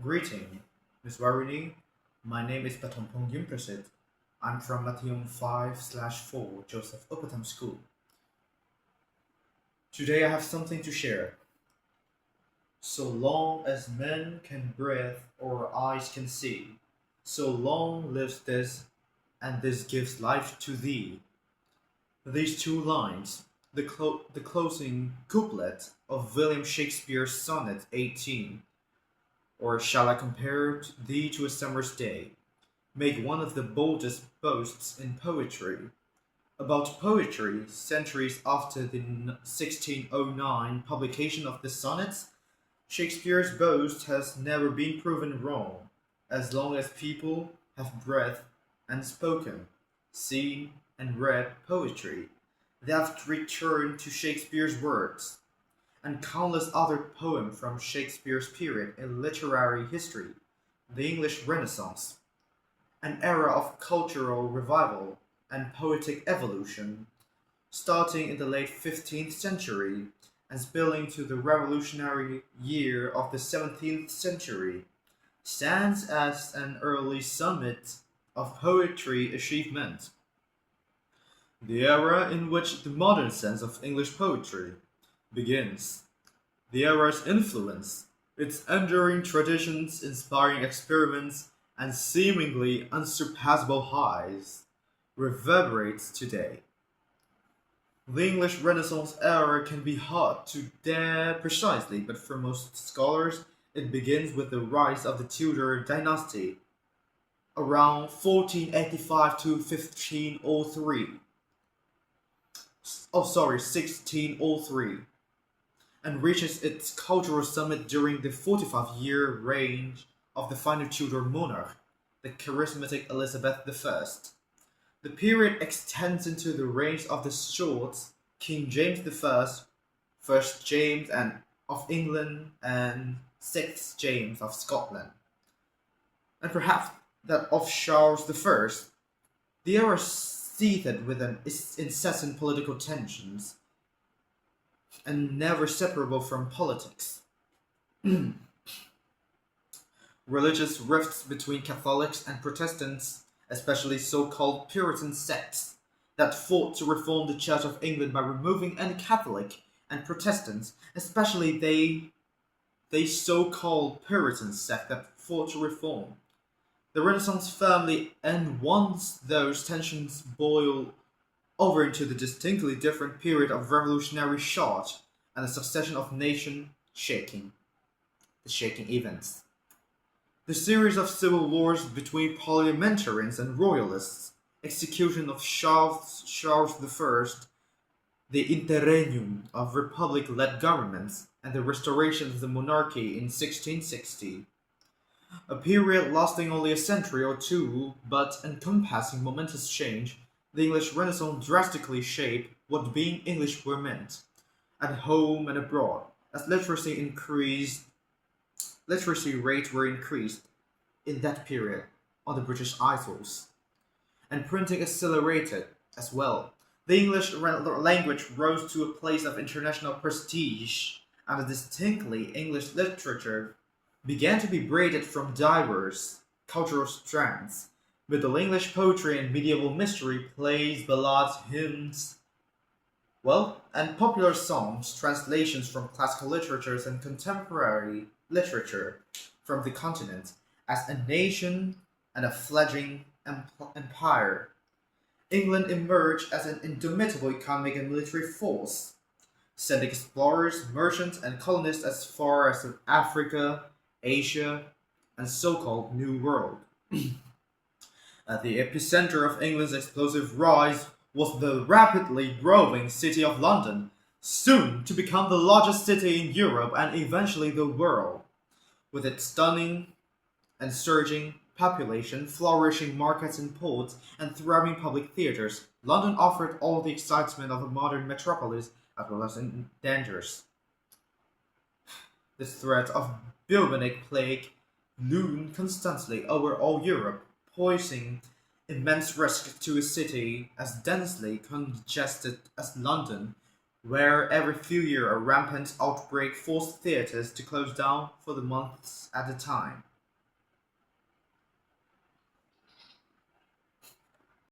Greeting, Miss Warunee. My name is Pathompong Yimprasit. I'm from Matheum 5/4 Joseph Upperton School. Today I have something to share. So long as men can breathe or eyes can see, so long lives this, and this gives life to thee. These two lines, the closing couplet of William Shakespeare's Sonnet 18, or shall I compare thee to a summer's day, make one of the boldest boasts in poetry. About poetry, centuries after the 1609 publication of the sonnets, Shakespeare's boast has never been proven wrong. As long as people have breathed and spoken, seen and read poetry, they have returned to Shakespeare's words, and countless other poems from Shakespeare's period in literary history, the English Renaissance, an era of cultural revival and poetic evolution, starting in the late 15th century and spilling to the revolutionary year of the 17th century, stands as an early summit of poetry achievement. The era in which the modern sense of English poetry begins. The era's influence, its enduring traditions, inspiring experiments, and seemingly unsurpassable highs, reverberates today. The English Renaissance era can be hard to dare precisely, but for most scholars, it begins with the rise of the Tudor dynasty around 1485 to 1503. Oh, sorry, 1603, and reaches its cultural summit during the 45-year reign of the final Tudor monarch, the charismatic Elizabeth I. The period extends into the reigns of the Stuarts, King James I, First James and of England, and Sixth James of Scotland, and perhaps that of Charles I. The era seethed with an incessant political tensions and never separable from politics. Religious rifts between Catholics and Protestants, especially so-called Puritan sects, that fought to reform the Church of England by removing any Catholic, and Protestants, especially they so-called Puritan sect that fought to reform the Renaissance family, and once those tensions boil over into the distinctly different period of revolutionary shock and a succession of nation shaking, the shaking events. The series of civil wars between parliamentarians and royalists, execution of Charles I, the interregnum of republic-led governments, and the restoration of the monarchy in 1660, a period lasting only a century or two, but encompassing momentous change. The English Renaissance drastically shaped what being English were meant, at home and abroad, as literacy rates were increased in that period on the British Isles, and printing accelerated as well. The English language rose to a place of international prestige, and a distinctly English literature began to be braided from diverse cultural strands. Middle English poetry and medieval mystery plays, ballads, hymns, and popular songs, translations from classical literatures and contemporary literature from the continent, as a nation and a fledgling empire. England emerged as an indomitable economic and military force, sending explorers, merchants, and colonists as far as Africa, Asia, and so-called New World. At the epicenter of England's explosive rise was the rapidly growing city of London, soon to become the largest city in Europe and eventually the world. With its stunning and surging population, flourishing markets and ports, and thriving public theaters, London offered all the excitement of a modern metropolis as well as dangers. The threat of bubonic plague loomed constantly over all Europe, posing immense risk to a city as densely congested as London, where every few years a rampant outbreak forced theaters to close down for the months at a time.